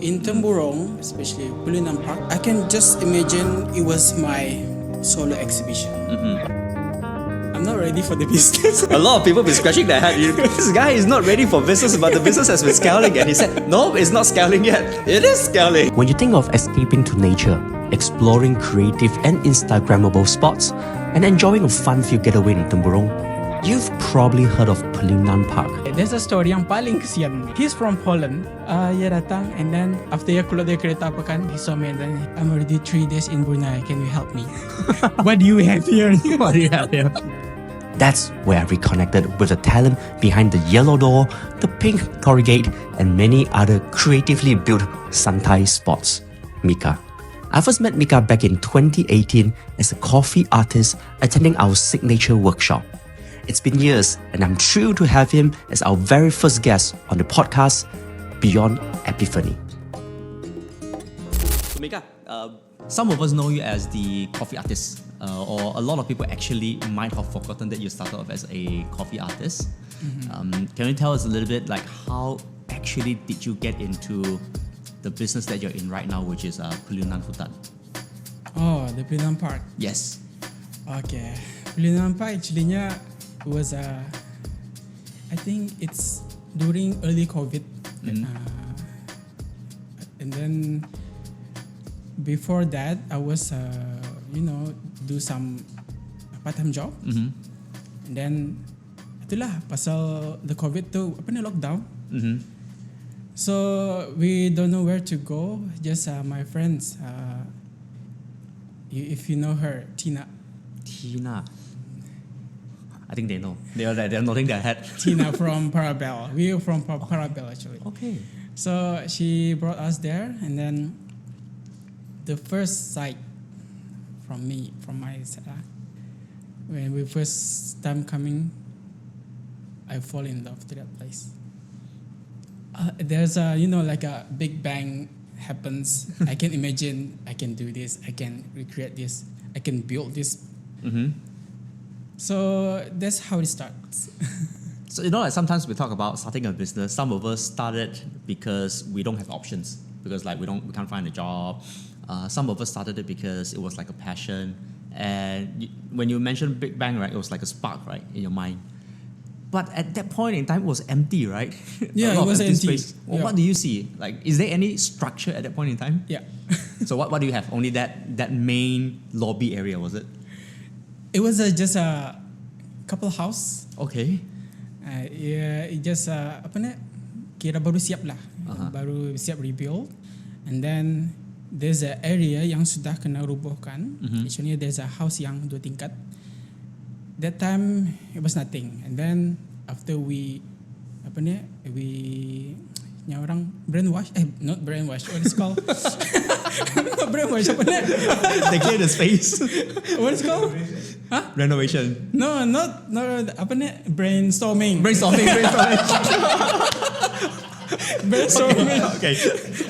In Temburong, especially Peliunan Park, I can just imagine it was my solo exhibition. I'm not ready for the business. A lot of people been scratching their head. This guy is not ready for business, but the business has been scaling. And he said, no, it's not scaling yet. It is scaling. When you think of escaping to nature, exploring creative and Instagrammable spots, and enjoying a fun-filled getaway in Temburong, you've probably heard of Peliunan Park. There's a story yang paling kesian. He's from Poland. Dia datang and then after dia keluar dari kereta apa kan, he saw me and then, I'm already 3 days in Brunei. Can you help me? What do you have here? What do you have here? That's where I reconnected with the talent behind the yellow door, the pink Tori Gate, and many other creatively built Santai spots. Miqa. I first met Miqa back in 2018 as a coffee artist attending our signature workshop. It's been years, and I'm thrilled to have him as our very first guest on the podcast, Beyond Epiphany. So Miqa, some of us know you as the coffee artist, or a lot of people actually might have forgotten that you started off as a coffee artist. Can you tell us a little bit like how actually did you get into the business that you're in right now, which is Peliunan Hutan? Oh, the Peliunan Park. Yes. Okay. Peliunan Park actually was I think it's during early COVID. And then before that, I was, do some part-time job. And then, itulah, pasal the COVID tu, lockdown. So, we don't know where to go. Just my friends, if you know her, Tina. Tina. I think they know. They're nodding their head. Tina from Parabel. We are from Parabel actually. Okay. So she brought us there, and then the first sight from my side, when we first time coming, I fall in love to that place. There's like a big bang happens. I can imagine I can do this. I can recreate this. I can build this. So that's how it starts. So like sometimes we talk about starting a business. Some of us started because we don't have options, because like we can't find a job. Some of us started it because it was like a passion. And when you mentioned Big Bang, right, it was like a spark, right, in your mind. But at that point in time, it was empty, right? Yeah, it was empty. Space. Well, yeah. What do you see? Like, is there any structure at that point in time? Yeah. So what do you have? Only that main lobby area, was it? It was just a couple house. Okay. It just kira baru siap lah, baru siap rebuild, and then there's an area yang sudah kena rubuhkan. Actually there's a house yang 2 tingkat. That time it was nothing, and then after we orang brainwash, not brainwash, what is it called? Not brainwash, They clear the space. What is it called? Huh? Renovation. No, not brainstorming. Brainstorming. Brainstorming.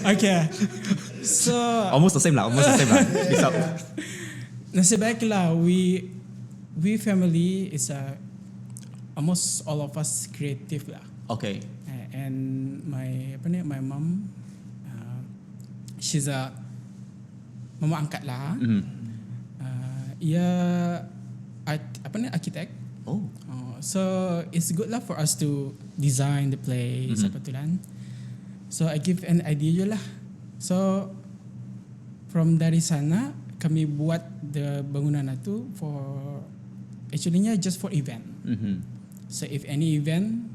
Okay. So Almost the same lah. Mix up. nasib baik lah, we family is almost all of us creative lah. Okay. And my mom, she's a mama angkat lah. Ia architect. Oh. So it's good lah for us to design the place. So I give an idea je lah. So from dari sana kami buat the bangunan itu for actually just for event. So if any event,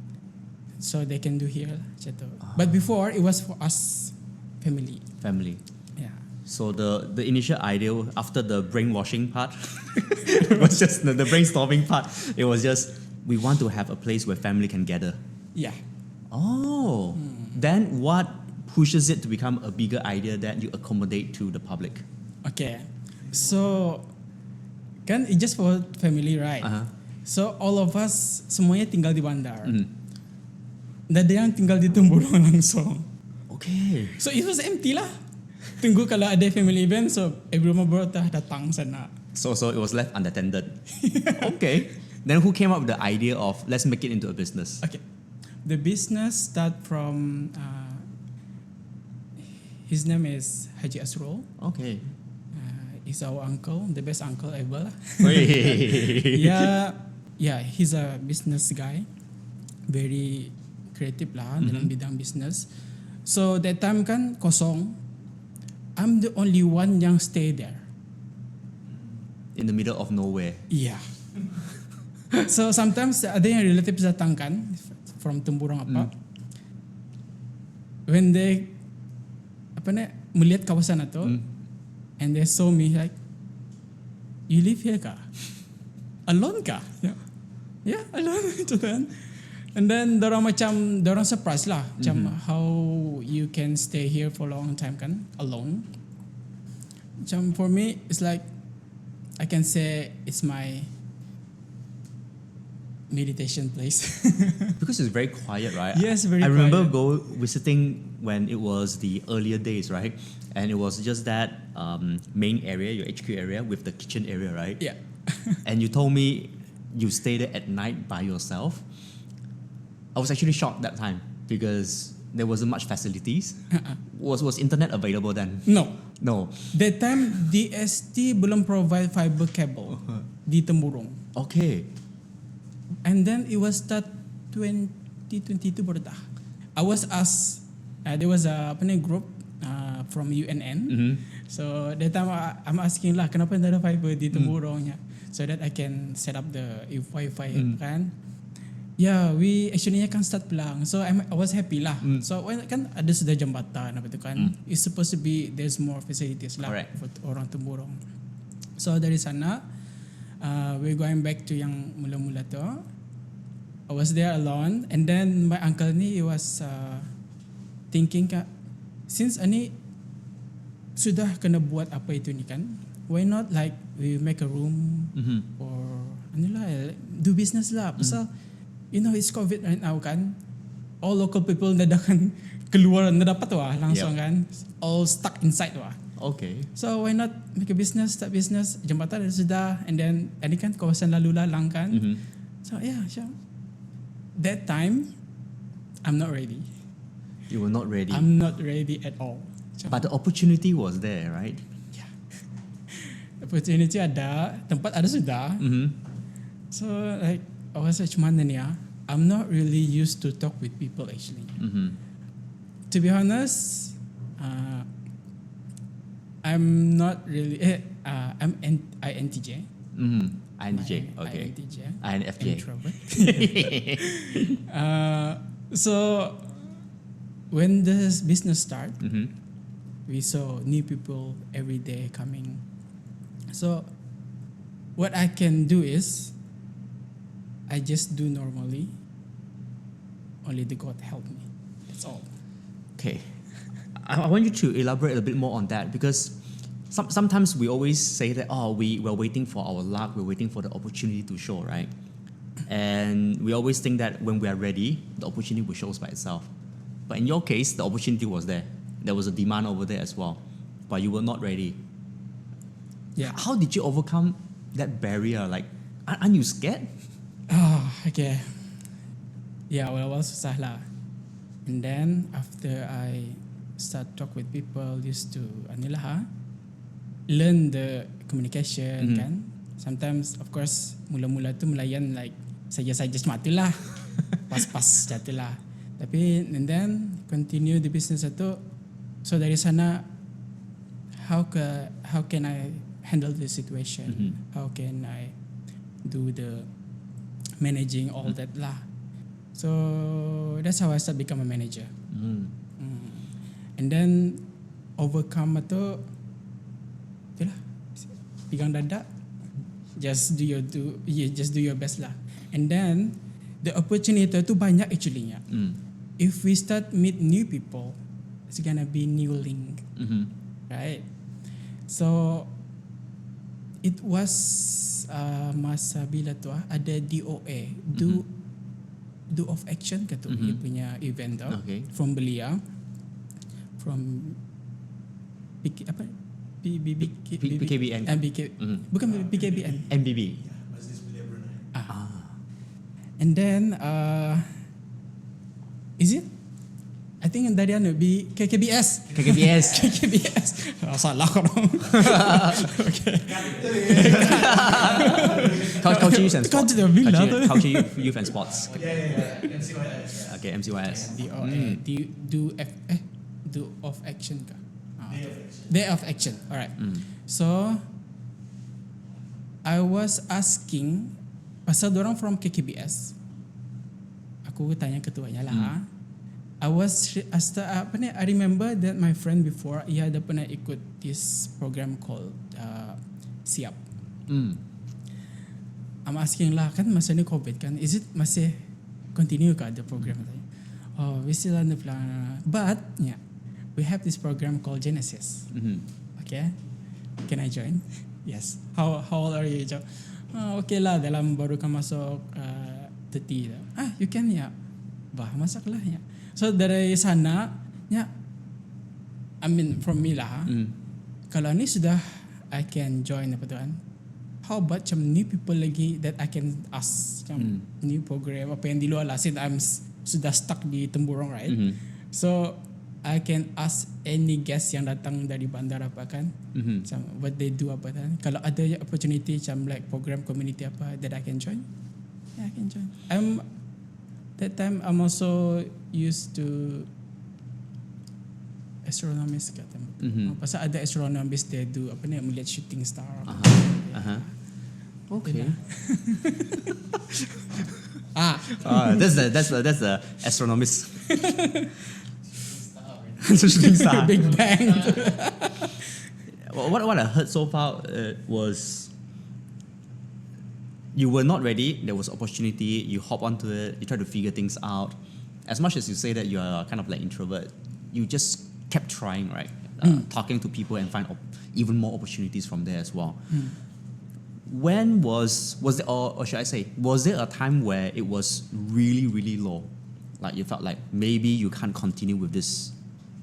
so they can do here macam tu. But before it was for us family. Yeah. So the initial idea after the brainwashing part was just the brainstorming part. It was just we want to have a place where family can gather. Yeah. Oh. Then what pushes it to become a bigger idea that you accommodate to the public? Okay. So kan it's just for family, right? So all of us semuanya tinggal di bandar. Dan ada yang tinggal di Temburong langsung. Okay. So it was empty lah. Tunggu kalau ada family event, so everyone baru datang sana. So it was left unattended. Okay. Then who came up with the idea of let's make it into a business? Okay. The business start from His name is Haji Asrul. Okay. He's our uncle, the best uncle ever. Hey. Yeah, he's a business guy, very creative lah dalam bidang business. So that time kan kosong, I'm the only one yang stay there. In the middle of nowhere. Yeah. So sometimes ada yang relatives datang kan from Temburong apa. When they melihat kawasan itu, and they saw me like, you live here kah? Alone kah? Yeah, alone gitu kan. And then dorang surprise lah, macam how you can stay here for a long time kan, alone. Macam for me, it's like I can say it's my meditation place. Because it's very quiet, right? Yes, very I remember quiet. visiting when it was the earlier days, right? And it was just that main area, your HQ area, with the kitchen area, right? Yeah. And you told me you stayed there at night by yourself. I was actually shocked that time because there wasn't much facilities. Was internet available then? No. That time DST belum provide fiber cable di Temburong. Okay. And then it was start 2022 baru dah. I was asked, there was a group from UNN. So that time I'm asking lah, kenapa tidak ada fiber di Temburong? So that I can set up the Wi-Fi kan. Yeah, we actually kan start pelang. So I was happy lah. So when kan ada sudah jambatan apa tu kan. It's supposed to be there's more facilities lah for orang Temburong. So dari sana we're going back to yang mula-mula tu. I was there alone, and then my uncle ni he was thinking since ani sudah kena buat apa itu ni kan, why not like we make a room or anilah do business lah. Pasal you know it's COVID right now kan, all local people nadakan keluar dapat wah langsung kan, all stuck inside wah. Okay. So why not make a business, start business, jambatan ada sudah, and then ini kan kawasan lalu lalang kan. So yeah, sure. That time I'm not ready. You were not ready. I'm not ready at all. But the opportunity was there, right? Yeah. Opportunity ada, tempat ada sudah. So like I was like mana ni I'm not really used to talk with people actually. To be honest, I'm not really. I'm INTJ. INTJ, okay. INTJ. INFJ. Introvert. So when this business start, we saw new people every day coming. So what I can do is I just do normally. Only the God help me. That's all. Okay. I want you to elaborate a bit more on that because sometimes we always say that, we're waiting for our luck, we're waiting for the opportunity to show, right? And we always think that when we are ready, the opportunity will show by itself. But in your case, the opportunity was there. There was a demand over there as well, but you were not ready. Yeah. How did you overcome that barrier? Like, aren't you scared? Okay. Yeah, awal-awal susah lah. And then after I start talk with people, used to learn the communication kan. Sometimes of course mula-mula tu melayan like saja-saja semata lah. Pas-pas jatuh lah. Tapi and then continue the business itu. So dari sana how can I handle the situation? How can I do the managing all that lah? So that's how I start become a manager. And then overcome itu, itulah, pegang dada, just do your best lah. And then the opportunity itu banyak actually nya. If we start meet new people, it's gonna be new link, right? So it was masa bila tu ada DOA, do of action ke tu, dia punya event tu, from Belia, from BKBN. Bukan BKBN. MBB. And then is it? I think dari anu KKBS. KKBS. KKBS. Salah korang. Okay. Culture Youth and Kau Sports. tidak bilang tu. Culture Youth and Sports. MCYS. Okay, MCYS. Do of action kah? Day of action. Day of action. Alright. So I was asking pasal dorang from KKBS. Aku tanya ketuanya lah. I remember that my friend before ia ada pernah ikut this program called Siap. I'm asking lah, kan masa ni COVID kan, is it masih continue kah the program? Oh, we still on the plan, but yeah, we have this program called Genesis. Okay, can I join? Yes. How old are you? Okay lah, dalam baru kan masuk 30 dah. You can ya. Bah, masaklah ya. So dari sana ya, I mean from me lah. Kalau ni sudah I can join apa tu kan. How about macam new people lagi that I can ask macam new program apa yang di luar lah, since I'm sudah stuck di Temburong, right? So I can ask any guest yang datang dari bandar apa kan, macam what they do apa kan. Kalau ada opportunity macam like program community apa that I can join, yeah, I can join. That time I'm also used to astronomist kata. Pasal ada astronomist they do apa ni, melihat shooting star. Okay. That's That's the astronomist. Shooting star. Big Bang. What I heard so far was you were not ready. There was opportunity. You hop onto it. You try to figure things out. As much as you say that you are kind of like introvert, you just kept trying, right? Talking to people and find even more opportunities from there as well. When was it, or should I say, was there a time where it was really, really low? Like you felt like maybe you can't continue with this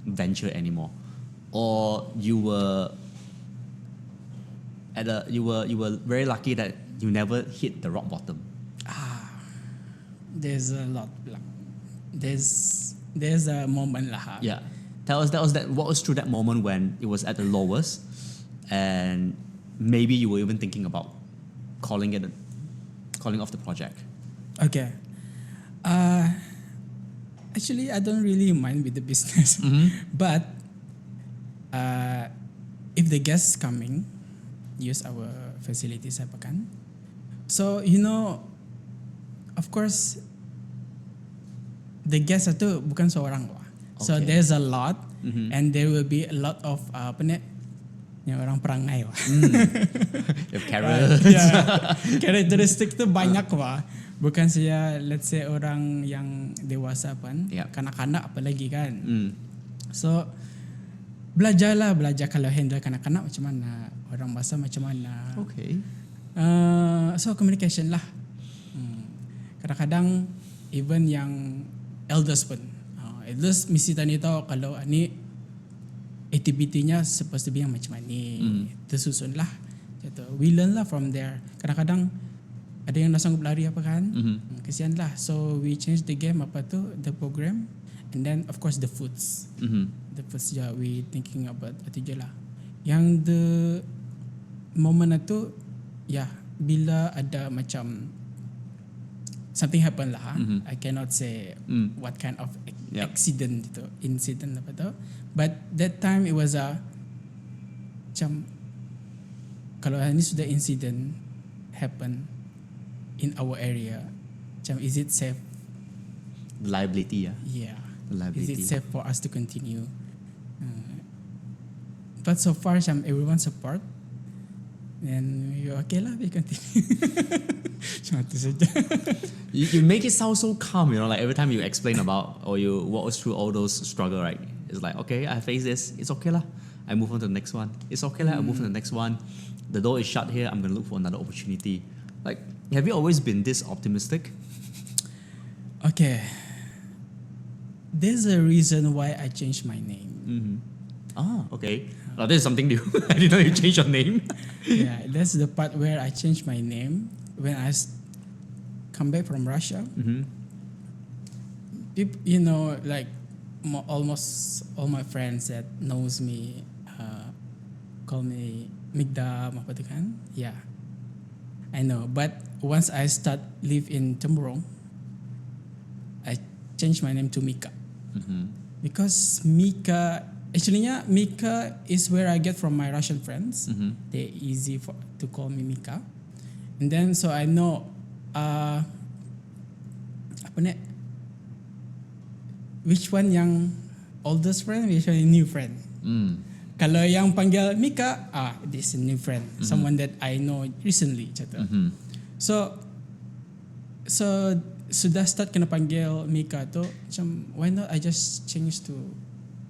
venture anymore, or you were very lucky that you never hit the rock bottom? There's a lot. There's a moment lah. Yeah, tell us what was through that moment when it was at the lowest, and maybe you were even thinking about calling off the project. Okay. Actually, I don't really mind with the business, but if the guests coming use our facilities apa kan, so of course the guests itu bukan seorang lah. So Okay. there's a lot, and there will be a lot of apa ni, yang orang perangai lah. If carrots. Yeah. Karakteristik tu banyak lah. Bukan saja let's say orang yang dewasa pun, kanak-kanak apalagi kan. So belajar kalau handle kanak-kanak macam mana, orang bahasa macam mana. Okay. So communication lah. Kadang-kadang even yang elders pun, elders mesti tanya tahu kalau ni aktivitinya supposed to be yang macam ni. Tersusun lah. We learn lah from there. Kadang-kadang ada yang dah sanggup lari apa kan, kesian lah. So we change the game apa tu, the program, and then of course the foods. The foods je we thinking about itu je lah. Yang the moment itu ya, bila ada macam something happen lah. I cannot say what kind of accident itu, incident apa tu. But that time it was macam kalau ini sudah incident happen in our area, macam is it safe? Liability, yeah. Yeah. Liability. Is it safe for us to continue? But so far, macam everyone support, and you okay lah, we continue. Cuma tu saja. You make it sound so calm, like every time you explain about or you walk us through all those struggle, right? It's like, okay, I face this, it's okay lah. I move on to the next one. It's okay lah, I move on to the next one. The door is shut here, I'm going to look for another opportunity. Like, have you always been this optimistic? Okay. There's a reason why I changed my name. Okay. Oh, this is something new. I didn't know you changed your name. Yeah, that's the part where I changed my name when I come back from Russia. People, like almost all my friends that knows me call me Miqa apa tu kan. Yeah, I know. But once I start live in Temburong, I changed my name to Miqa. Because Miqa, actually Miqa is where I get from my Russian friends. They're easy to call me Miqa. And then so I know apa ni, which one yang oldest friend, which one new friend. Kalau yang panggil Miqa, this is a new friend, someone that I know recently. So sudah start kena panggil Miqa tu, macam why not I just change to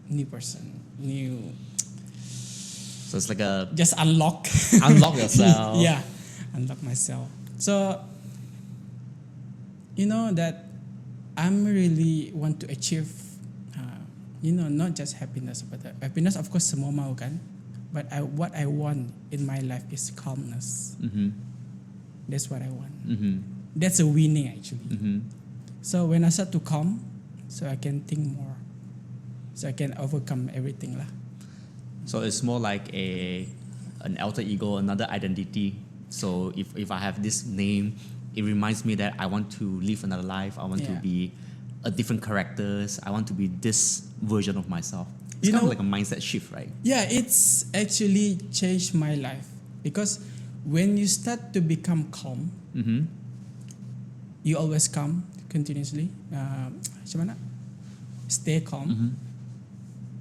new person, new. So it's like a Just unlock yourself. Yeah, unlock myself. So you know that I'm really want to achieve, not just happiness, but happiness of course semua mau kan, but what I want in my life is calmness. That's what I want. That's a winning actually. So when I start to calm, so I can think more, so I can overcome everything lah. So it's more like an alter ego, another identity. So if I have this name, it reminds me that I want to live another life. I want to be a different characters. I want to be this version of myself. It's kind of like a mindset shift, right? Yeah, it's actually changed my life because when you start to become calm, you always calm continuously. Macam mana? Stay calm.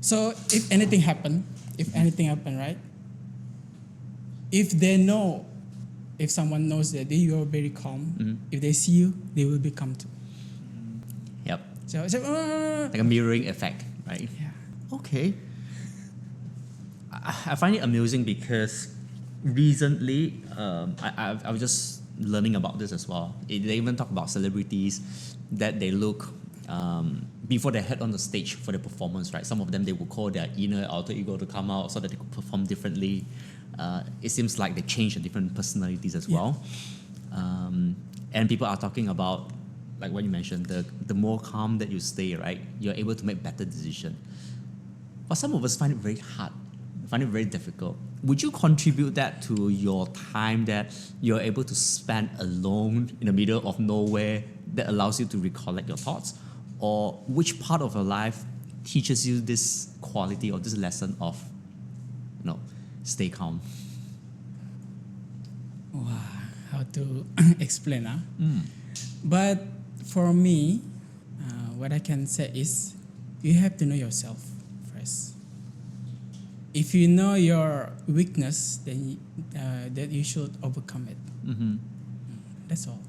So if anything happen, right? If someone knows that you are very calm, if they see you, they will be calm too. Yep. So Like a mirroring effect, right? yeah. Okay. I find it amusing because recently I was just learning about this as well. They even talk about celebrities that they look before they head on the stage for the performance, right? Some of them, they will call their inner alter ego to come out so that they could perform differently. It seems like they change the different personalities as well. And people are talking about, like what you mentioned, the more calm that you stay, right, you're able to make better decisions. But some of us find it very hard, find it very difficult. Would you contribute that to your time that you're able to spend alone in the middle of nowhere that allows you to recollect your thoughts? Or which part of your life teaches you this quality or this lesson of, stay calm? Wow, how to explain? But for me, what I can say is you have to know yourself first. If you know your weakness, then that you should overcome it. That's all.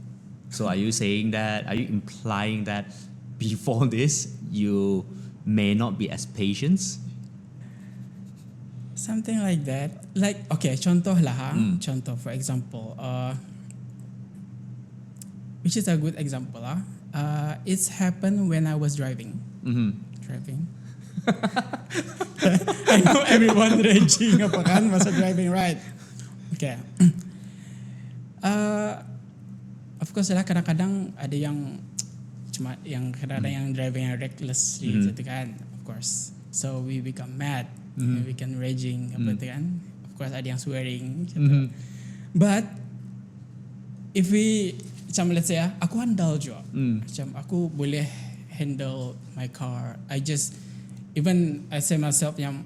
So are you implying that before this, you may not be as patient? Something like that. Like, okay, contoh lah. Contoh, for example, which is a good example. It's happened when I was driving. Driving. I know everyone raging apa kan masa driving, right? Okay. Of course lah, kadang-kadang ada yang cuma yang kadang-kadang yang driving yang recklessly gitu kan. Of course. So we become mad. We can raging apa tu kan. Of course ada yang swearing gitu. But if we macam let's say aku handal juga. Macam aku boleh handle my car. I say myself yang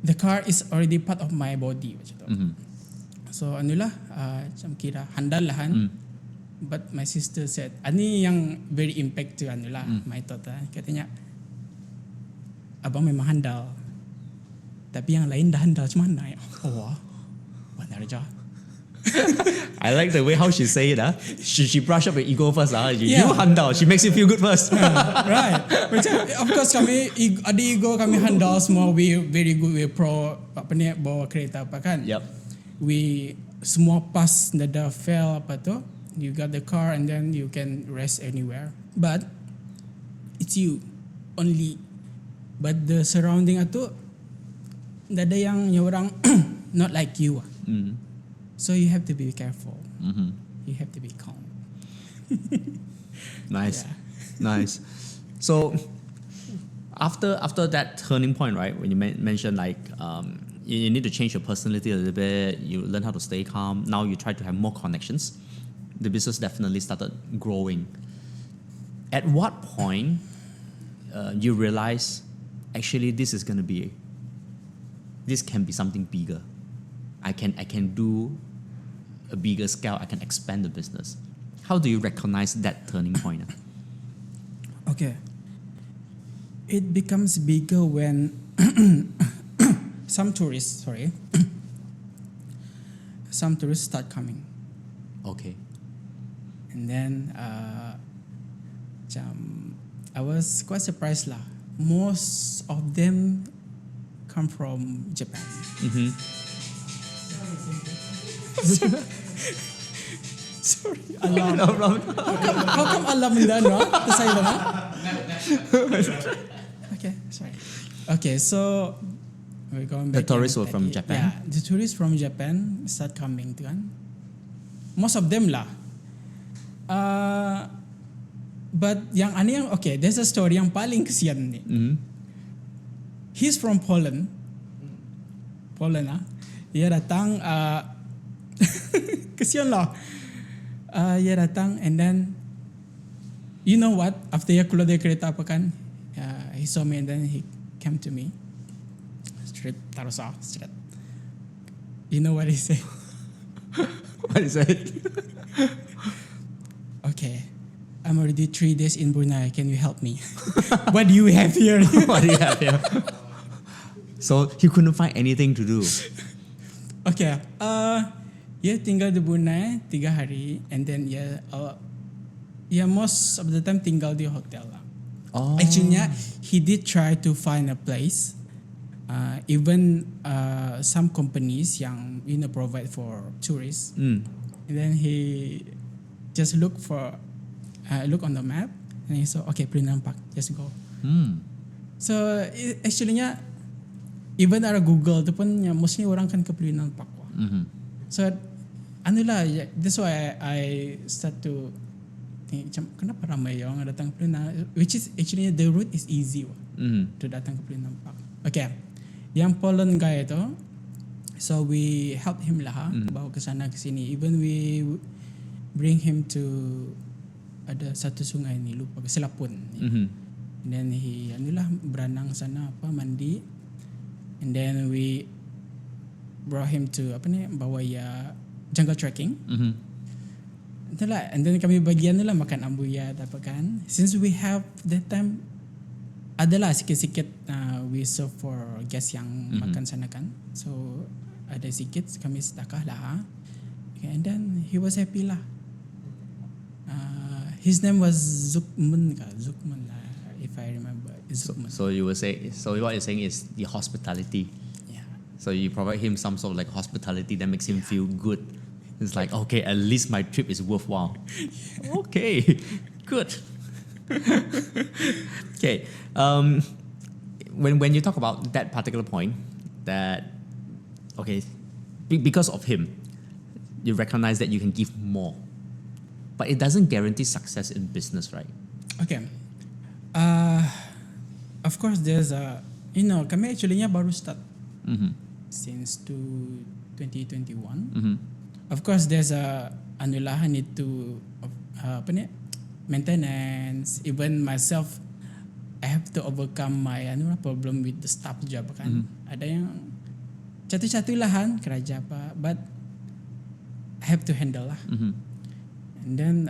the car is already part of my body macam tu. So anulah macam kira handal lah kan. But my sister said, ani yang very impact to anulah my thought katanya, abang memang handal. Tapi yang lain dah handal macam mana ya? Oh, benar je. I like the way how she say it. She brush up her ego first. You handal. She makes you feel good first. Right. Macam, of course kami ada ego, kami handal semua. We very good. We pro apa ni bawa kereta apa kan. Yep. We semua pas dah fail apa tu. You got the car and then you can rest anywhere. But it's you only. But the surrounding itu dah ada yang orang not like you. So you have to be careful. You have to be calm. Nice. Nice. So After that turning point, right? When you mentioned like you need to change your personality a little bit, you learn how to stay calm. Now you try to have more connections. The business definitely started growing. At what point you realize actually this can be something bigger. I can do a bigger scale. I can expand the business. How do you recognize that turning point? Okay. It becomes bigger when some tourists start coming. Okay. And then I was quite surprised lah. Most of them come from Japan. Sorry, alam. No problem. How come alam nila, no? Tasay lang, ha? Okay, sorry. Okay, so we're going back. The tourists were from Japan? Yeah, the tourists from Japan start coming to kan. Most of them lah. But yang aneh okay, there's a story yang paling kesian ni. He's from Poland. Poland ah. Dia datang kesian lah. Dia datang and then you know what? After dia keluar dari kereta apa kan? He saw me and then he came to me. Straight taruh straight. You know what he said? What is it? Okay, I'm already 3 days in Brunei. Can you help me? What do you have here? What do you have here? So he couldn't find anything to do. Okay, dia tinggal di Brunei 3 hari and then most of the time tinggal di hotel lah. Oh. Actually, he did try to find a place. Even some companies yang provide for tourists. And then he just look on the map and he saw okay, Peliunan Park, just go. So actually even ada Google tu pun mostly orang kan ke Peliunan Park. So that's why I start to think macam kenapa ramai orang datang ke Peliunan, which is actually the route is easy to datang ke Peliunan Park. Okay, yang Poland guy itu, so we help him lah, bawa ke sana ke sini. Even we bring him to ada satu sungai ni, lupa ke Selapun. And then he berenang sana mandi. And then we brought him to bawa ya jungle trekking. Itulah, and then kami bagian makan ambuya apa kan. Since we have that time adalah sikit-sikit we serve for guests yang makan sana kan. So ada sikit kami sedekah lah. Okay, and then he was happy lah. His name was Zukmun, if I remember. So you were saying, so what you're saying is the hospitality. Yeah. So you provide him some sort of like hospitality that makes him feel good. It's like, okay, at least my trip is worthwhile. Okay, good. Okay, when you talk about that particular point, that okay, because of him, you recognize that you can give more, but it doesn't guarantee success in business, right? Okay. Of course, there's kami actually baru start since 2021. Of course, there's need to maintenance. Even myself, I have to overcome my problem with the staff job kan. Ada yang satu-satu lahan kerja apa, but I have to handle lah. And then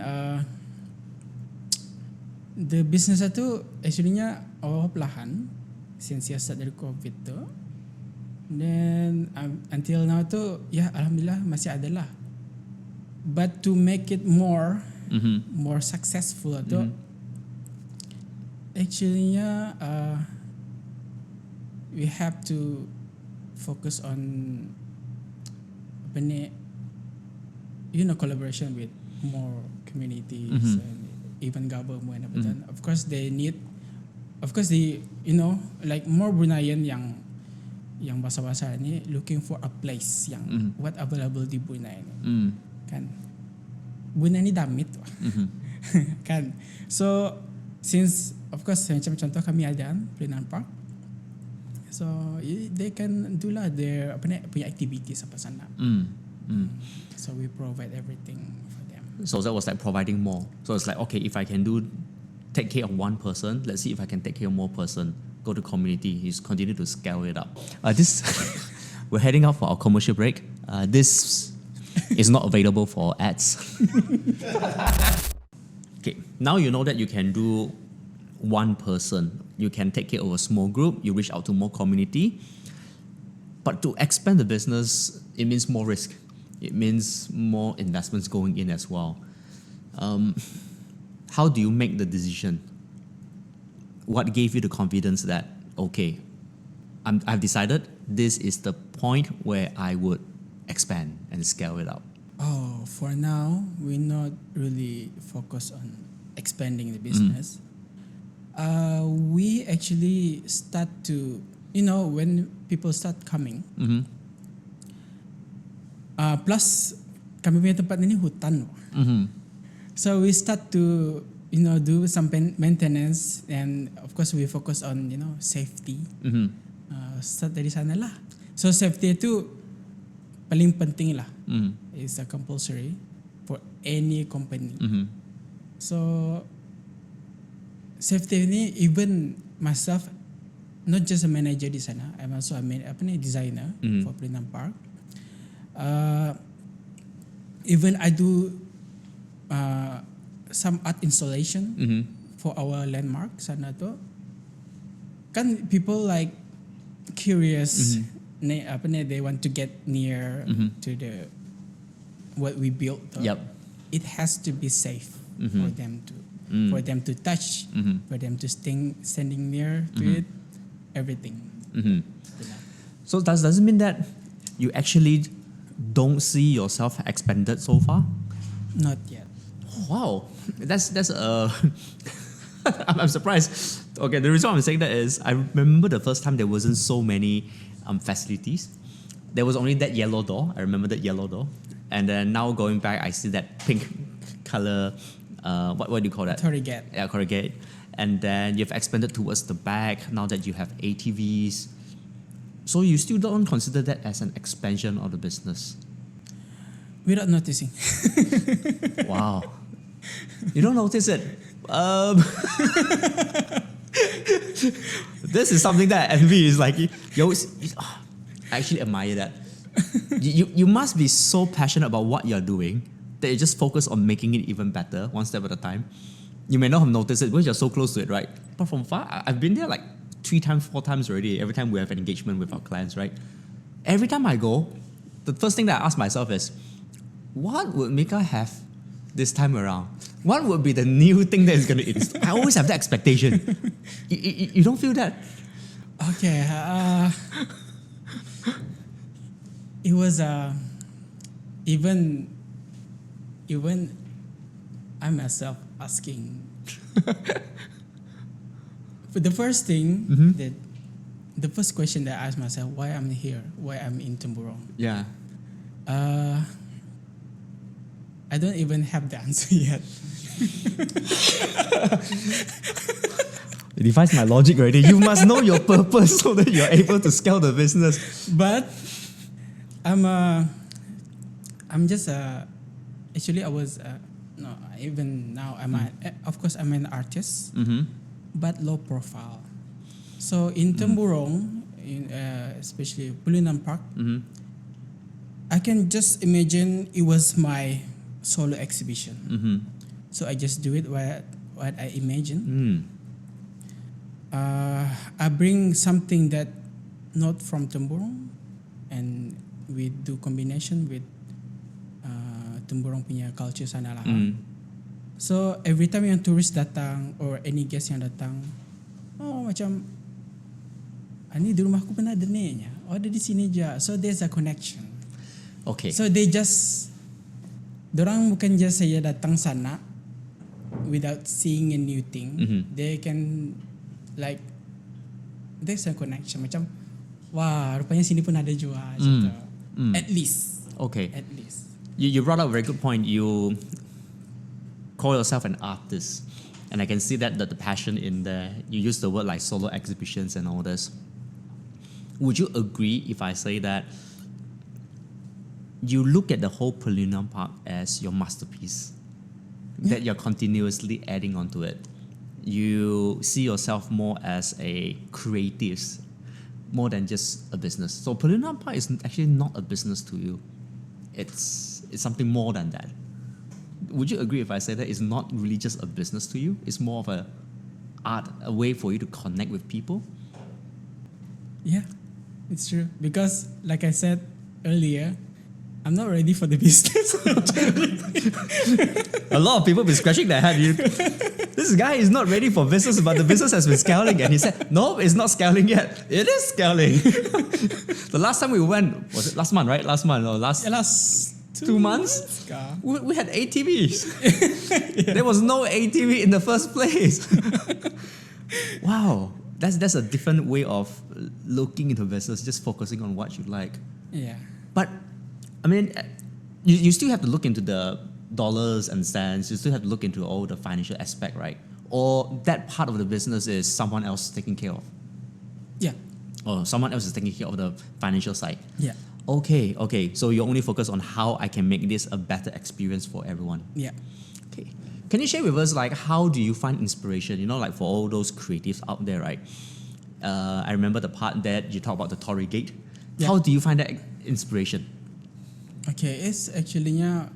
the business itu actually perlahan since ya start dari COVID tu. Then until now tu alhamdulillah masih ada lah. But to make it more successful tu actually we have to focus on collaboration with more communities and even government. Of course they need, like more Bruneian yang bahasa-bahasa ni looking for a place yang what available di Brunei kan. Brunei ni damit kan. So since of course macam contoh kami ada Peliunan Park. So they can do lah their punya activities apa sana. So we provide everything for them. So that was like providing more. So it's like, okay, if I can take care of one person, let's see if I can take care of more person. Go to community, just continue to scale it up. We're heading out for our commercial break. This is not available for ads. Okay, now you know that you can do one person. You can take care of a small group. You reach out to more community. But to expand the business, it means more risk. It means more investments going in as well. How do you make the decision? What gave you the confidence that, okay, I've decided this is the point where I would expand and scale it up? Oh, for now, we're not really focused on expanding the business. We actually start to, when people start coming, plus kami punya tempat ini hutan. So we start to, do some maintenance, and of course we focus on, safety. Start dari sana lah. So safety itu paling penting lah. It's a compulsory for any company. So safety ini, even myself, not just a manager di sana, I'm also a designer for Peliunan Park. Even I do some art installation for our landmark sana tu. Kan people like curious, they want to get near to the what we built. Yep. It has to be safe for them to touch, for them to standing near to it, everything. So does it mean that you actually don't see yourself expanded so far? Not yet. Wow, that's I'm surprised. Okay, the reason I'm saying that is I remember the first time there wasn't so many facilities. There was only that yellow door. I remember that yellow door, and then now going back, I see that pink color. What do you call that? Tori Gate. Yeah, Tori Gate. And then you've expanded towards the back. Now that you have ATVs, so you still don't consider that as an expansion of the business? Without noticing. Wow. You don't notice it. This is something that I envy. Is like I actually admire that. You must be so passionate about what you're doing that you just focus on making it even better, one step at a time. You may not have noticed it because you're so close to it, right? But from far, I've been there like 3 times, 4 times already. Every time we have an engagement with our clients, right? Every time I go, the first thing that I ask myself is, what would Miqa have this time around? What would be the new thing that is going to install? I always have that expectation. You don't feel that? Okay. It was even I myself asking. But the first thing the first question that I asked myself, why I'm here, why I'm in Temburong. Yeah. I don't even have the answer yet. It defies my logic already. You must know your purpose so that you're able to scale the business. But I'm just actually I was no, even now of course I'm an artist, but low profile. So in Temburong, especially Peliunan Park, I can just imagine it was my solo exhibition. So I just do it what I imagine. I bring something that not from Temburong, and we do combination with Temburong punya culture sana lah. So every time yang tourist datang or any guest yang datang, macam ini di rumahku pernah ada ni, ada di sini je. So there's a connection. Okay. So dorang bukan just saya datang sana without seeing a new thing. They can there's a connection. Macam, wah, rupanya sini pun ada jual. At least. Okay. At least. You brought up a very good point. You call yourself an artist. And I can see that the passion in there. You use the word like solo exhibitions and all this. Would you agree if I say that you look at the whole Peliunan Park as your masterpiece? That you're continuously adding onto it. You see yourself more as a creative, more than just a business. So Peliunan Park is actually not a business to you. It's something more than that. Would you agree if I say that it's not really just a business to you? It's more of a art, a way for you to connect with people? Yeah, it's true. Because like I said earlier, I'm not ready for the business. A lot of people have been scratching their head. This guy is not ready for business, but the business has been scaling. And he said, no, it's not scaling yet. It is scaling. The last time we went, was it last month, right? Last month or last two months? We had ATVs. There was no ATV in the first place. Wow. That's a different way of looking into business, just focusing on what you like. Yeah. But, I mean, you still have to look into the dollars and cents. You still have to look into all the financial aspect, right? Or that part of the business is someone else taking care of. Yeah. Or someone else is taking care of the financial side. Yeah. Okay. So you only focus on how I can make this a better experience for everyone. Yeah. Okay. Can you share with us, like, how do you find inspiration? You know, like for all those creatives out there, right? I remember the part that you talk about the Tori Gate. Yeah. How do you find that inspiration? Okay, it's actually of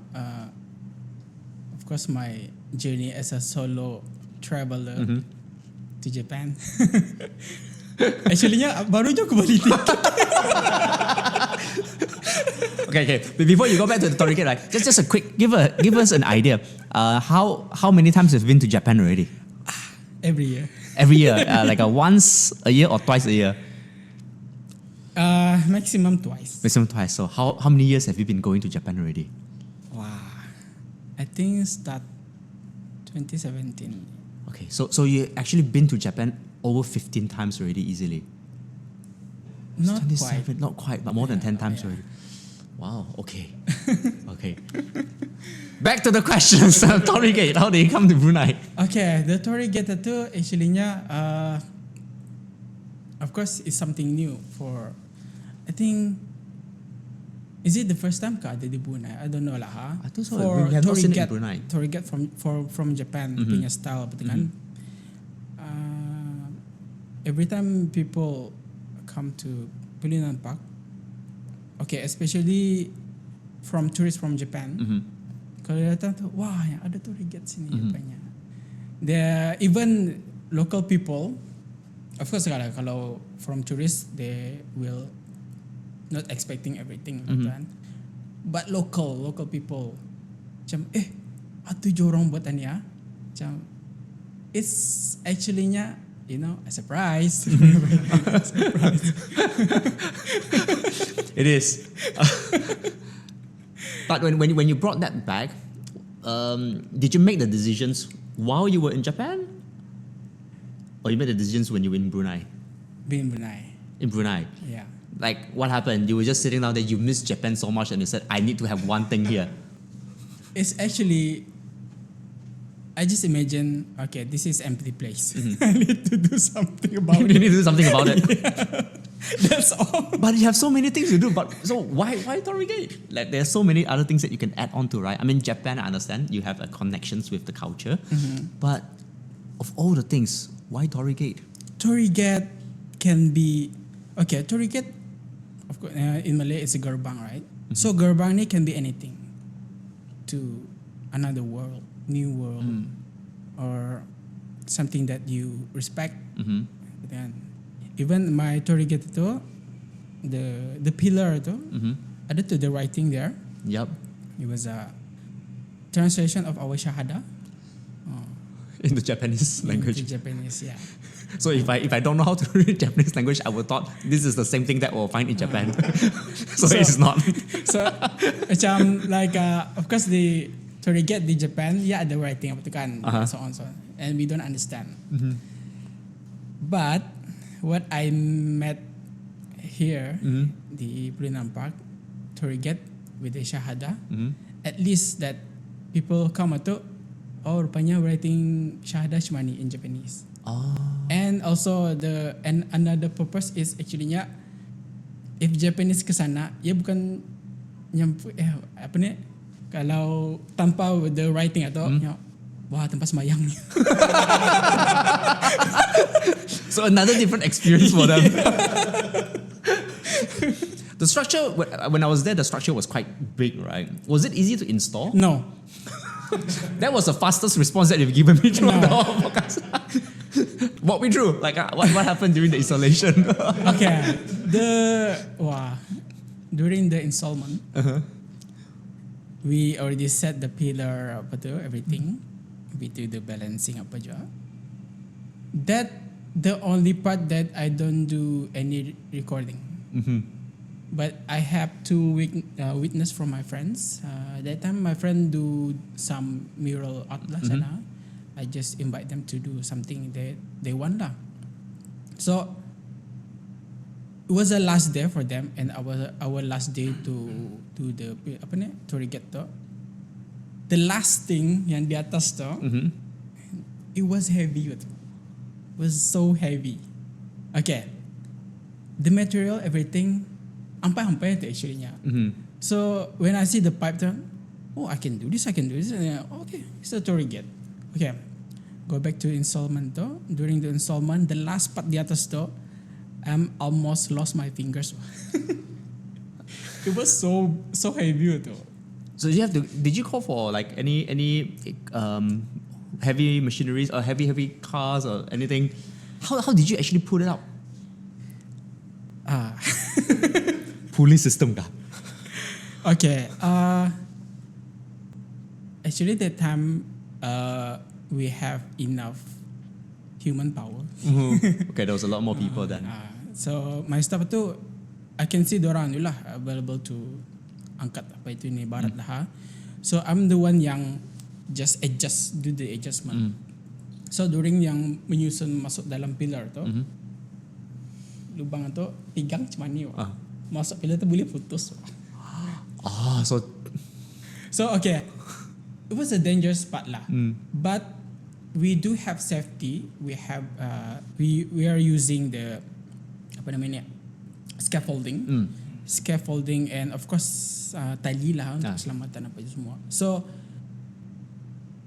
course my journey as a solo traveler to Japan. Actually baru je aku balik tiket. Okay. But before you go back to the Tori Gate, right? Just a quick, give us an idea. How many times have you been to Japan already? Every year. Every year, like once a year or twice a year. Maximum twice. Maximum twice. So how many years have you been going to Japan already? Wow. I think start 2017. Okay, so you actually been to Japan over 15 times already easily. Not quite. Not quite, but more than 10 times yeah. already. Wow, okay. Okay. Back to the questions. Tori Gate, how did you come to Brunei? Okay, the Tori Gate itu actually of course it's something new for, I think, is it the first time ka ada di Brunei? I don't know lah ha. I think so. For We have not Tori seen it in Gate, Brunei. Tori Gate from Japan punya style betul kan? Every time people come to Peliunan Park, okay, especially from tourists from Japan, kalau dia datang tu, wah, yang ada Tori Gate sini katanya. There even local people, of course kalau from tourists they will not expecting everything, kan? But local people, macam atu jorong buat ni ya, macam it's actually a surprise. Surprise. It is. But when you brought that back, did you make the decisions while you were in Japan? Or you made the decisions when you were in Brunei? Being Brunei. In Brunei? Yeah. Like, what happened? You were just sitting down there, you missed Japan so much, and you said, I need to have one thing here. It's actually, I just imagine, okay, this is empty place. I need to do something about You it. need to do something about it. That's all. But you have so many things to do. But so why Tori Gate? Like, there's so many other things that you can add on to, right? I mean, Japan, I understand you have connections with the culture, but of all the things, why Tori Gate? Tori Gate can be, okay, Tori Gate, of course, in Malay it's a gerbang, right? So gerbang ni can be anything to another world, new world, or something that you respect. Then even my Tori Gate itu, the pillar itu, ada to the writing there. Yep. It was a translation of our Shahada. In the Japanese language. In Japanese, yeah. So if I don't know how to read Japanese language, I would thought this is the same thing that we'll find in Japan. So it's not. So macam like of course the Tori Gate di Japan, yeah, ada writing apa tu kan, so on, and we don't understand. But what I met here, the Peliunan Park, Tori Gate with the Shahada, at least that people come to oh rupanya writing syahadah cuma ni in Japanese. And also another purpose is actually nya if Japanese ke sana, ia bukan apa ni, kalau tanpa the writing atau wah tempat sembahyang ni. So another different experience for them. The structure, when I was there, the structure was quite big, right? Was it easy to install? No. That was the fastest response that you've given me through the whole podcast. Walk me through, like what happened during the installation? Okay, during the installment, we already set the pillar apa tu, everything, we do the balancing apa juga. That the only part that I don't do any recording. But I have to witness from my friends. That time my friend do some mural art lah sana. I just invite them to do something that they want lah. So it was the last day for them, and our last day to do the apa ni, Tori Gate tu. The last thing yang di atas tu, it was heavy. It was so heavy. Okay, the material, everything. Ampai tu actually nya. So when I see the pipe tu, oh I can do this. Okay, it's a Tori Gate. Okay, go back to installment tu. During the installment, the last part di atas tu, almost lost my fingers. It was so heavy tu. So did you call for like any heavy machineries or heavy cars or anything? How did you actually put it up? Pulley system ka? Okay. Actually, that time we have enough human power. Okay, there was a lot more people then. So my staff tu, I can see dorang tu lah available to angkat apa itu ni barat lah. So I'm the one yang just do the adjustment. So during yang menyusun masuk dalam pillar tu, lubang tu tigang macam ni. Masuk pillar tu boleh putus. So okay, it was a dangerous part lah. But we do have safety. We have we are using the apa namanya, scaffolding, and of course tali lah untuk keselamatan apa semua. So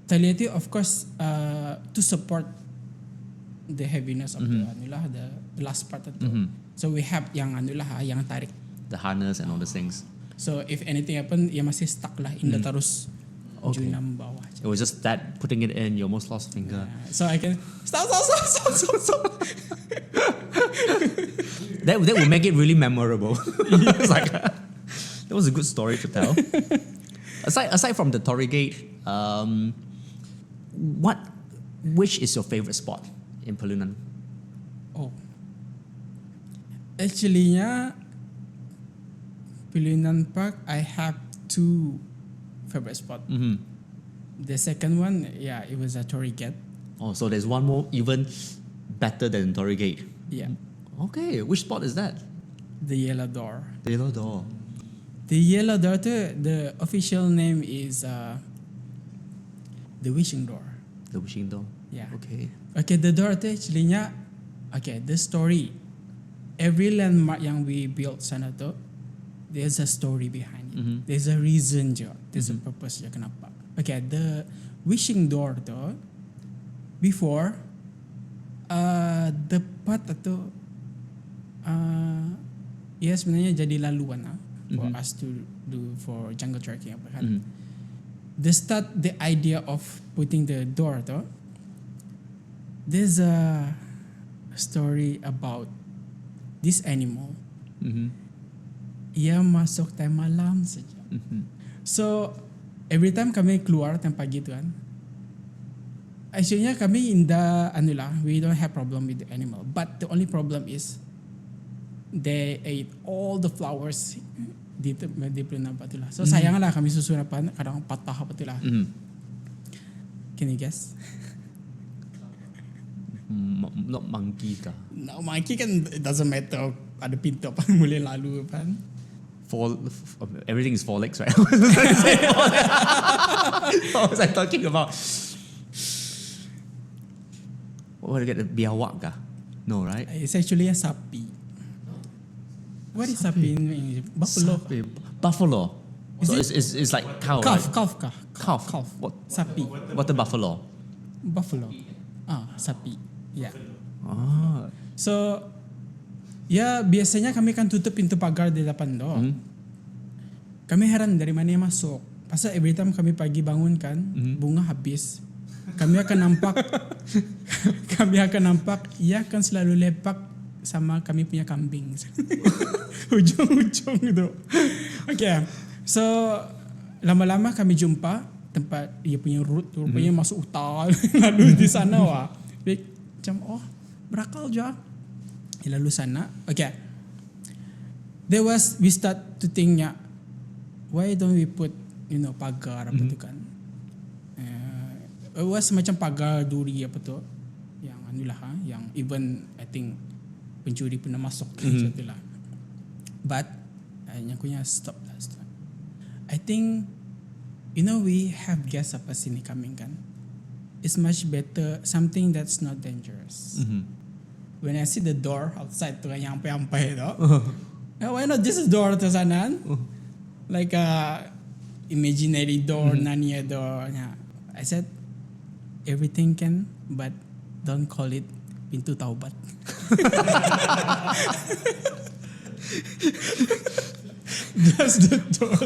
tali itu of course to support the heaviness of the last part itu. So we have yang yang tarik, the harness and all those things. So if anything happen, ia masih stuck lah, indah terus junam bawah. It was just that putting it in, you almost lost a finger. So I can stop. That would make it really memorable. It's like that was a good story to tell. Aside from the Tori Gate, which is your favorite spot in Peliunan? Actually, Peliunan Park, I have two favorite spots. The second one, it was a Tori Gate. Oh, so there's one more even better than Tori Gate. Yeah. Okay, which spot is that? The Yellow Door. The Yellow Door. The Yellow Door, the official name is the Wishing Door. The Wishing Door. Yeah. Okay, the door tu actually the story. Every landmark yang we built sana tu, there's a story behind it. There's a reason je. There's a purpose je kenapa. Okay, the Wishing Door tu, before, the part tu, sebenarnya jadi laluan for us to do for jungle trekking apa kan. The idea of putting the door tu, there's a story about this animal. Ia masuk time malam saja. So every time kami keluar time pagi tu kan, actually kami we don't have problem with the animal, but the only problem is they ate all the flowers di Peliunan Park tu lah. So sayang lah kami susun apa, kadang patah apa tu lah. Can you guess? Not monkey kah? No, monkey kan it doesn't matter, ada pintu apa boleh lalu kan. Everything is four legs, right? What was I talking about? what do you get? Biawak kah? No, right? It's actually a sapi. What is sapi in English? Buffalo. Sapi. Buffalo. Is So it- it's like cow, Calf, right? calf kah? Calf. Calf. What? Sapi. What the buffalo? Buffalo. Sapi. Yeah. Ah. So, ya biasanya kami kan tutup pintu pagar di depan door. Kami heran dari mana yang masuk. Pasal every time kami pagi bangun kan, bunga habis. Kami akan nampak, ia akan selalu lepak sama kami punya kambing. Ujung-ujung itu. Okay. So, lama-lama kami jumpa tempat ia punya root tu, rupanya masuk hutan. Lalu di sana wah. Macam, berakal je. Lalu sana. Okay. We start to think, why don't we put, pagar apa tu kan. It was macam pagar duri apa tu. Yang anulah yang even I think pencuri pernah masuk macam tu lah. But, yang kunya stop. I think, we have guests apa sini coming kan. It's much better something that's not dangerous. When I see the door outside tu yang ampai-ampai tu, why not just a door tu sana? Like a imaginary door, Narnia door. I said, everything can, but don't call it pintu taubat. Just the door.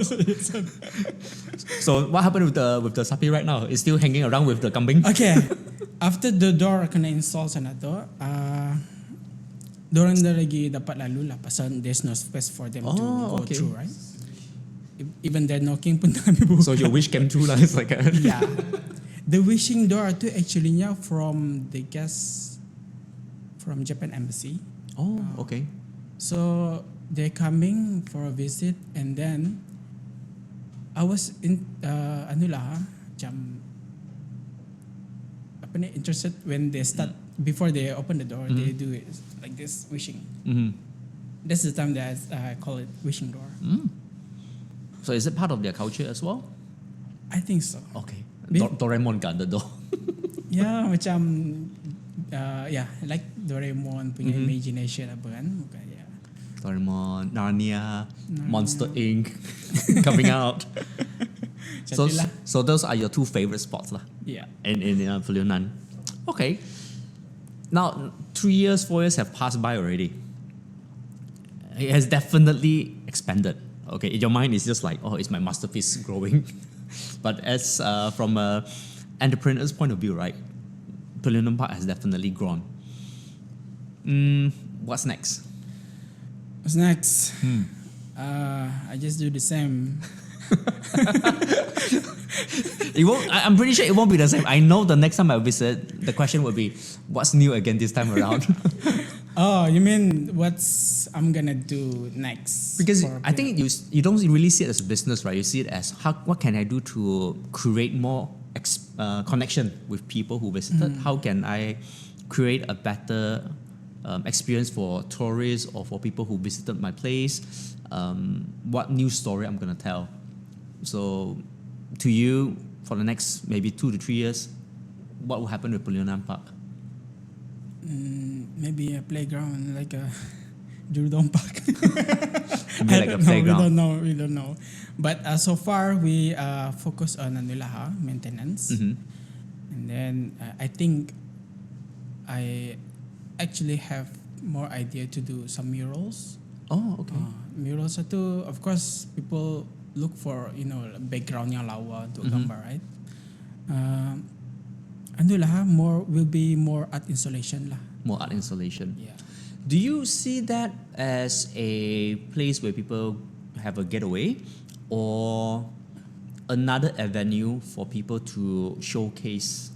So what happened with the sapi right now? It's still hanging around with the kambing? Okay. After the door kena install sana tu, dorang dah lagi dapat lalu lah pasal there's no space for them to go okay. through, right? Even they're knocking pun kami buka. So your wish came true lah. It's like Yeah. The wishing door tu actually from the guests from Japan Embassy. Oh, okay. So they're coming for a visit, and then I was interested when they start before they open the door. They do it like this, wishing. That's the time that I call it wishing door. So is it part of their culture as well? I think so. Okay. Be- Doraemon kat the door. Yeah, macam like Doraemon punya imagination apa kan? Yeah. Doraemon, Narnia, Monster Inc. coming out. So those are your two favorite spots lah. Yeah. In Peliunan. Okay. Now 3 years, 4 years have passed by already. It has definitely expanded. Okay, in your mind it's just like, it's my masterpiece growing. But as from a entrepreneur's point of view, right, Peliunan Park has definitely grown. What's next? What's next? I just do the same. It won't. I'm pretty sure it won't be the same. I know the next time I visit, the question will be, "What's new again this time around?" Oh, you mean what's I'm gonna do next? Because for I think you don't really see it as a business, right? You see it as what can I do to create more connection with people who visited? How can I create a better experience for tourists or for people who visited my place? What new story I'm gonna tell? So, to you, for the next maybe 2 to 3 years, what will happen with Peliunan Park? Maybe a playground like a Jurudong Park. Maybe like a playground. We don't know. But so far we focus on maintenance, and then I think I actually have more idea to do some murals. Oh, okay. Murals itu, of course, people look for background yang lawa untuk gambar, right? Will be more art installation lah. More art installation. Yeah. Do you see that as a place where people have a getaway, or another avenue for people to showcase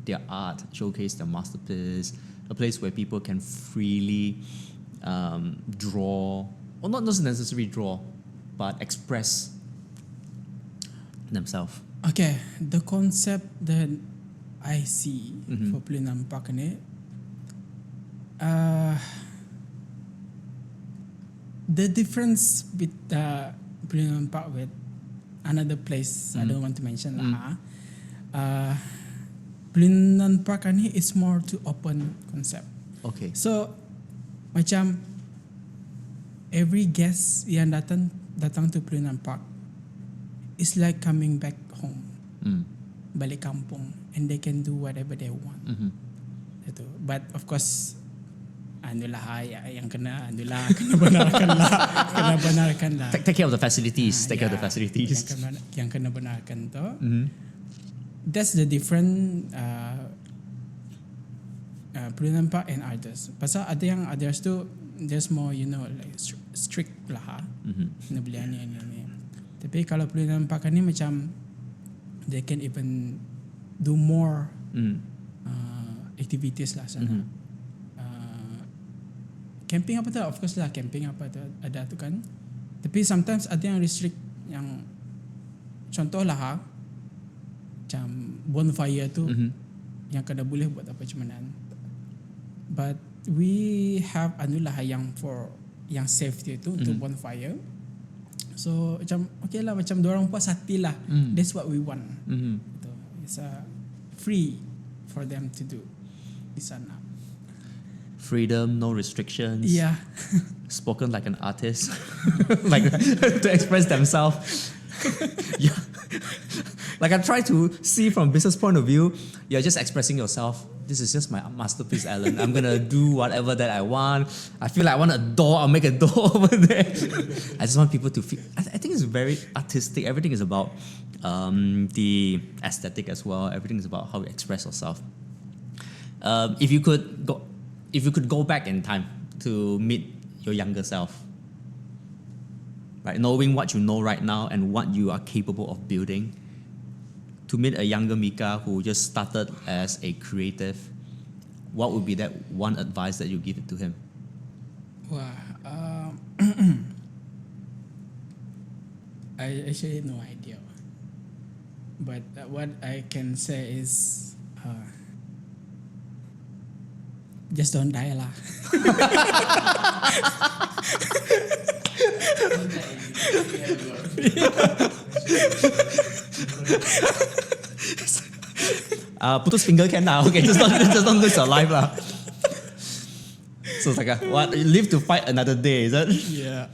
their art, showcase their masterpiece, a place where people can freely draw, or not just necessarily draw, but express themselves? Okay, the concept that I see for Peliunan Park ni, the difference with Peliunan Park with another place I don't want to mention lah. Peliunan Park ni is more to open concept. Okay. So macam every guest yang datang to Peliunan Park is like coming back home, balik kampung, and they can do whatever they want. Itu. But of course, anulah yang kena benarkan lah. Take care of the facilities. Take care of the facilities. Yang kena benarkan tu. That's the different Peliunan Park and others. Pasal ada yang others tu there's more like strict lah. Kena beli ni. Tapi kalau Peliunan Park ni macam they can even do more activities lah sana. Camping apa tu? Of course lah camping apa tu ada tu kan. Tapi sometimes ada yang restrict yang contoh lah macam bonfire tu yang kena boleh buat apa cumanan. But we have anulah yang for yang safety tu untuk bonfire. So macam okay lah macam diorang puas hati lah. That's what we want. It's free for them to do di sana. Freedom, no restrictions. Yeah. Spoken like an artist, like to express themselves. Yeah. Like I try to see from business point of view, you're just expressing yourself. This is just my masterpiece, Alan. I'm gonna do whatever that I want. I feel like I want a door, I'll make a door over there. I just want people to feel. I think it's very artistic. Everything is about the aesthetic as well. Everything is about how you express yourself. If you could go back in time to meet your younger self, right, knowing what you know right now and what you are capable of building, to meet a younger Miqa who just started as a creative, what would be that one advice that you give it to him? Wah, I actually have no idea. But what I can say is, just don't die lah. Putus finger can lah. Okay, just don't lose your life lah. So it's like what? You live to fight another day, is it? Yeah.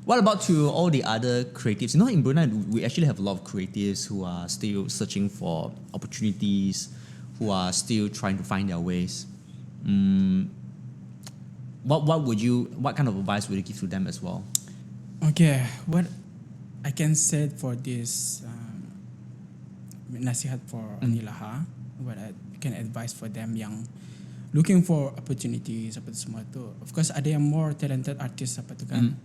What about to all the other creatives? You know, in Brunei, we actually have a lot of creatives who are still searching for opportunities, who are still trying to find their ways. What kind of advice would you give to them as well? Okay, what I can say for this nasihat for Anilah, what I can advise for them yang looking for opportunities apa tu semua tu. Of course ada yang more talented artists apa tu kan.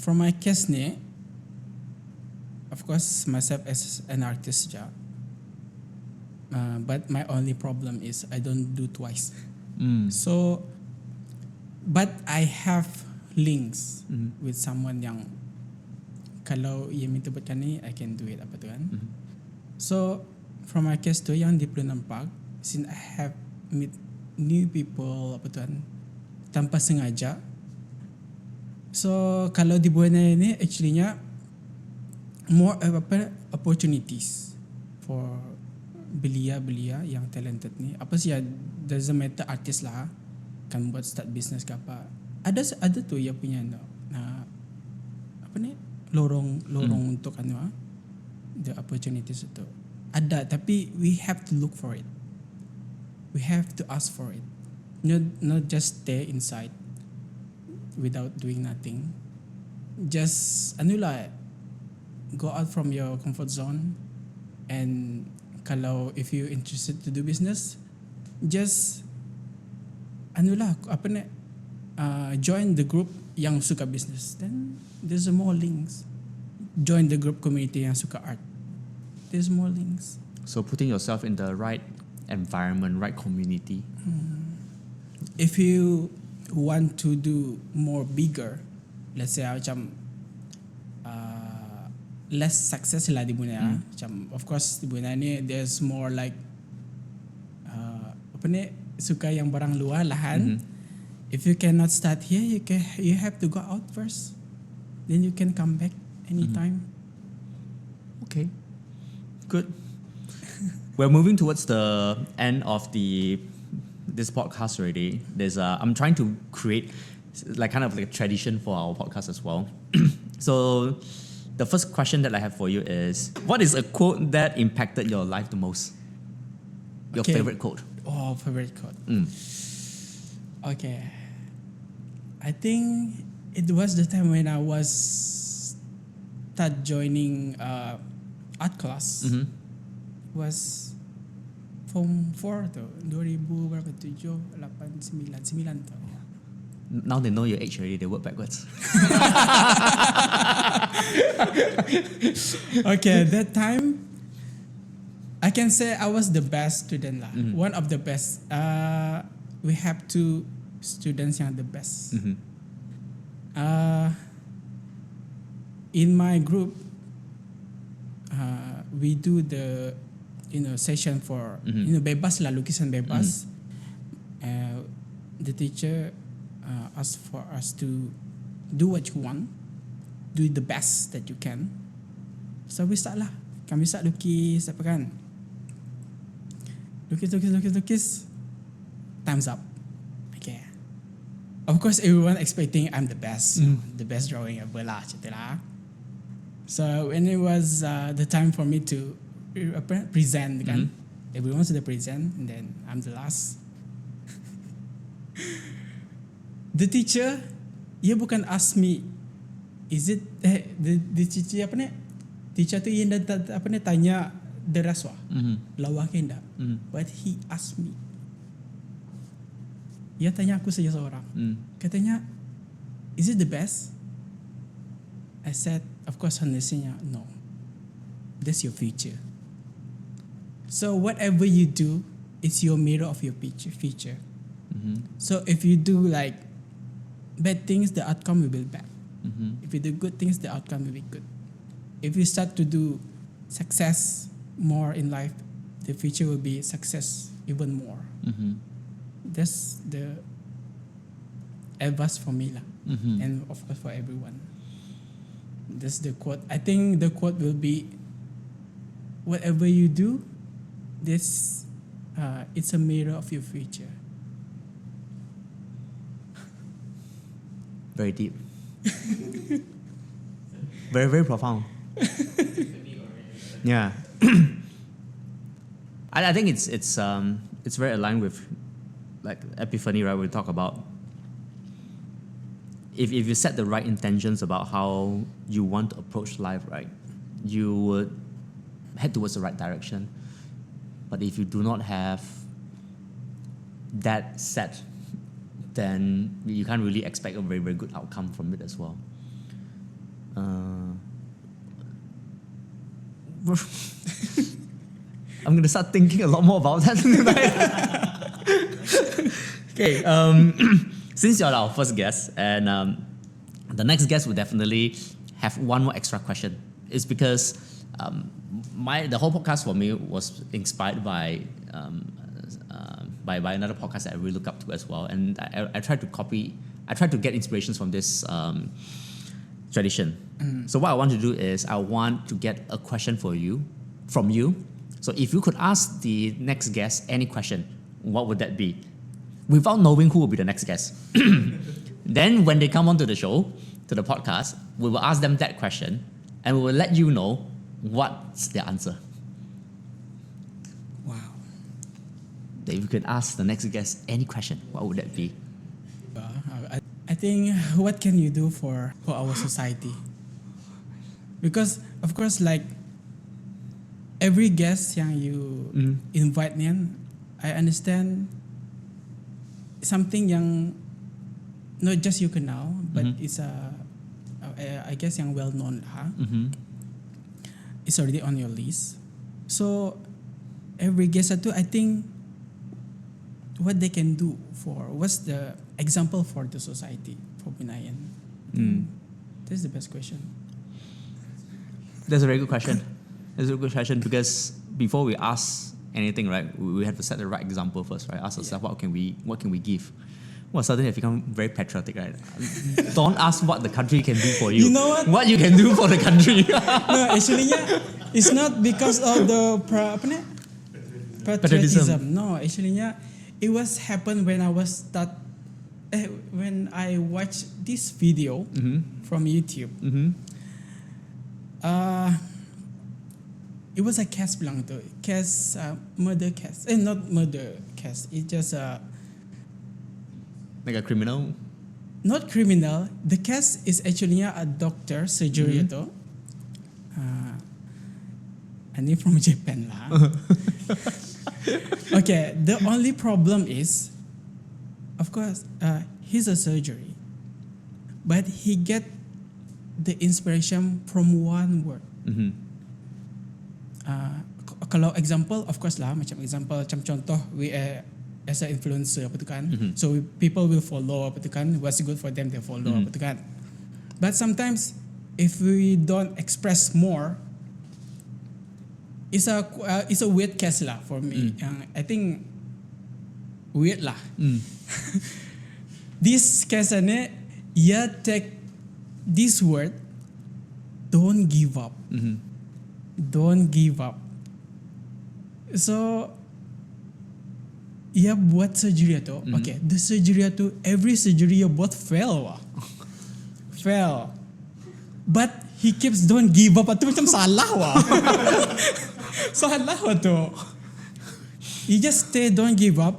From my case ni, of course myself as an artist je. But my only problem is I don't do twice. So, but I have links with someone yang kalau ia minta buatkan ni, I can do it apa tu kan. So, from my case tu yang di Peliunan Park, since I have meet new people apa tu kan, tanpa sengaja. So, kalau di Brunei ni actuallynya more opportunities for belia yang talented ni. Apa sih ya, doesn't matter artist lah, kan buat start business ke apa. Ada tu yang punya apa ni lorong untuk the opportunities itu. Ada, tapi we have to look for it. We have to ask for it. Not just stay inside without doing nothing. Just go out from your comfort zone, and kalau if you interested to do business, just join the group yang suka business. Then there's more links. Join the group community yang suka art. There's more links. So putting yourself in the right environment, right community. If you want to do more bigger, let's say macam less success lah di Brunei. Macam of course di Brunei ni there's more like suka yang barang luar lahan. If you cannot start here, you have to go out first. Then you can come back anytime. Okay. Good. We're moving towards the end of this podcast already. I'm trying to create like kind of like a tradition for our podcast as well. So the first question that I have for you is, what is a quote that impacted your life the most? Your favorite quote? Oh, favorite quote. Okay. I think it was the time when I was start joining art class. Was Form 4 tu, 2007, 8, 9 tu. Now they know your age already, they work backwards. Okay, that time, I can say I was the best student lah. One of the best. We have 2 students yang the best. In my group, we do the session for bebas lah, lukisan bebas. The teacher asked for us to do what you want, do the best that you can. So we start lah. Kami start lukis apa kan. Lukis. Time's up. Okay. Of course, everyone expecting I'm the best. The best drawing ever lah, macam tu lah. So when it was the time for me to present kan, everyone sudah present and then I'm the last. The teacher, dia bukan ask me, is it the teacher apa ni? Teacher tu yang apa ni tanya the rest wah, lawa ke enggak? But he asked me. Dia tanya aku saja seorang. Katanya, is it the best? I said, of course honestly, no. That's your future. So whatever you do, it's your mirror of your future. So if you do like bad things, the outcome will be bad. If you do good things, the outcome will be good. If you start to do success more in life, the future will be success even more. That's the advice for me lah, and of course for everyone. That's the quote. I think the quote will be, whatever you do, it's a mirror of your future. Very deep. Very, very profound. Yeah. I think it's very aligned with like Epiphany, right? We talk about if you set the right intentions about how you want to approach life, right, you would head towards the right direction. But if you do not have that set, then you can't really expect a very, very good outcome from it as well. I'm going to start thinking a lot more about that tonight. Okay, since you're our first guest, and the next guest will definitely have one more extra question. It's because the whole podcast for me was inspired by another podcast that I really look up to as well, and I tried to get inspirations from this tradition. So what I want to do is I want to get a question from you. So if you could ask the next guest any question, what would that be? Without knowing who will be the next guest. Then when they come onto the show, to the podcast, we will ask them that question and we will let you know what's their answer. Wow. If you could ask the next guest any question, what would that be? I think, what can you do for our society? Because of course, like every guest yang you invite niyan, I understand something yang not just you kenal, but it's I guess yang well known lah. It's already on your list. So every guest itu, I think what they can do what's the example for the society for Bruneian. That's the best question. That's a very good question. That's a good question because before we ask anything, right, we have to set the right example first, right? Ask ourselves, what can we give? Well, suddenly I've become very patriotic, right? Don't ask what the country can do for you. You know what? What you can do for the country. No, actually, It's not because of the patriotism. No, actually, it was happened when I was when I watched this video from YouTube. It was a case bilang tu, case murder case. Not murder case. It's just like a criminal. Not criminal. The case is actually a doctor surgery tu. And he from Japan lah. Okay, the only problem is, of course, he's a surgery, but he get the inspiration from one word. Kalau example, of course lah, macam contoh, we as an influencer apa tu kan, so people will follow apa tu kan, what's good for them they follow apa tu kan. But sometimes if we don't express more, it's a weird case lah for me. I think weird lah. This case ni, take this word, don't give up. Don't give up. So, buat surgery tu. Okay, the surgery tu, every surgery buat fail wah. Fail. But he keeps don't give up. Itu macam salah wah. Salah wah tu. He just stay don't give up.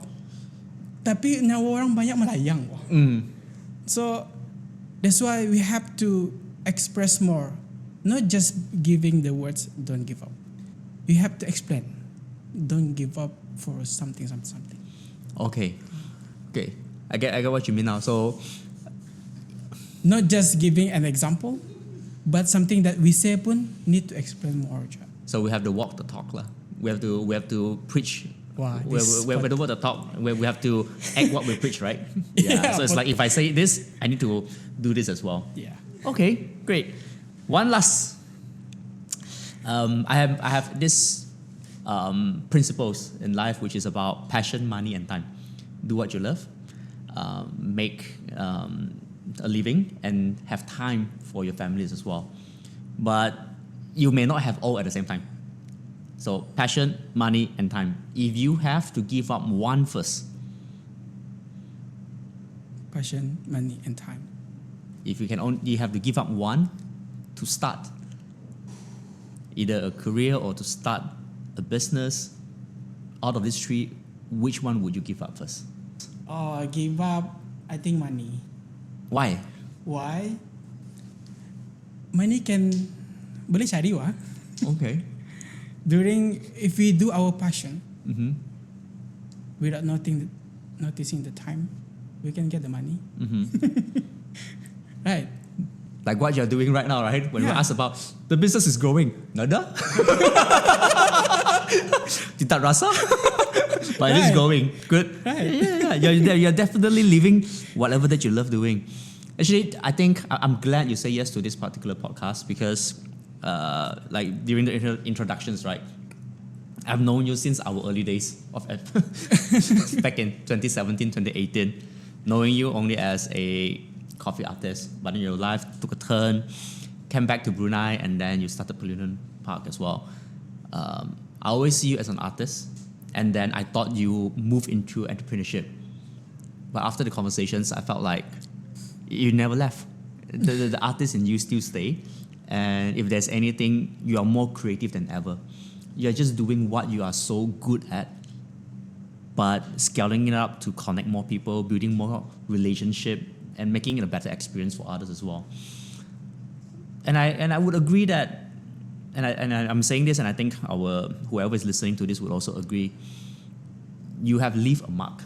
Tapi nyawa orang banyak melayang wah. So, that's why we have to express more. Not just giving the words, don't give up. You have to explain. Don't give up for something. Okay. I get what you mean now. So, not just giving an example, but something that we say pun need to explain more. So we have to walk the talk lah. We have to preach. Wow, we have to walk the talk. We have to act what we preach, right? So it's like if I say this, I need to do this as well. Yeah. Okay, great. One last. I have this principles in life, which is about passion, money, and time. Do what you love, make a living, and have time for your families as well. But you may not have all at the same time. So passion, money, and time. If you have to give up one first, Passion, money, and time. if you have to give up one to start either a career or to start a business, out of these three, which one would you give up first? Give up, I think money. Why? Why? Money can boleh cari wah. Okay. If we do our passion, without noticing the time, we can get the money. Right. Like what you're doing right now, right? When we ask about the business is growing, nada? Tidak rasa? But it is growing. Good. Right. Yeah. You're definitely living whatever that you love doing. Actually, I think I'm glad you say yes to this particular podcast because, like during the introductions, right? I've known you since our early days of back in 2017, 2018, knowing you only as a coffee artist, but then your life took a turn, came back to Brunei, and then you started Peliunan Park as well. I always see you as an artist, and then I thought you moved into entrepreneurship. But after the conversations, I felt like you never left. The artist in you still stay, and if there's anything, you are more creative than ever. You're just doing what you are so good at, but scaling it up to connect more people, building more relationship, and making it a better experience for others as well. And I would agree that, and I'm saying this, and I think whoever is listening to this would also agree. You have left a mark.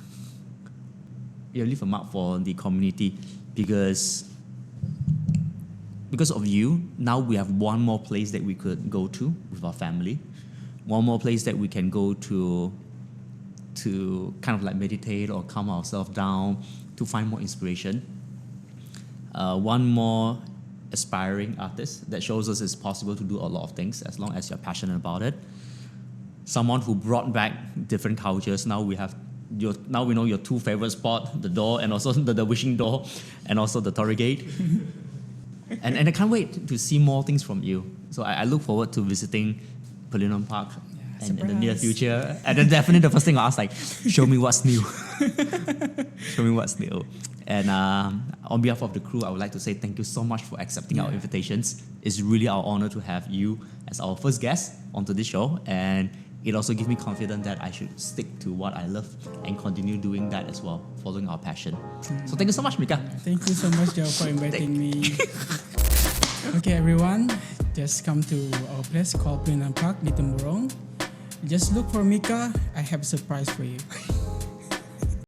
You have left a mark for the community because of you. Now we have one more place that we could go to with our family. One more place that we can go to kind of like meditate or calm ourselves down, to find more inspiration. One more aspiring artist that shows us it's possible to do a lot of things as long as you're passionate about it. Someone who brought back different cultures. Now we know your two favorite spots, the door and also the wishing door, and also the Tori Gate. and I can't wait to see more things from you. So I look forward to visiting Peliunan Park Yeah, and in the near surprise. future. And then definitely the first thing I'll ask, like, show me what's new. Show me what's new. And on behalf of the crew, I would like to say thank you so much for accepting our invitations. It's really our honor to have you as our first guest onto this show. And it also gives me confidence that I should stick to what I love and continue doing that as well, following our passion. So thank you so much, Miqa. Thank you so much, Joe, for inviting me. Okay, everyone, just come to our place called Peliunan Park di Temburong. Just look for Miqa. I have a surprise for you.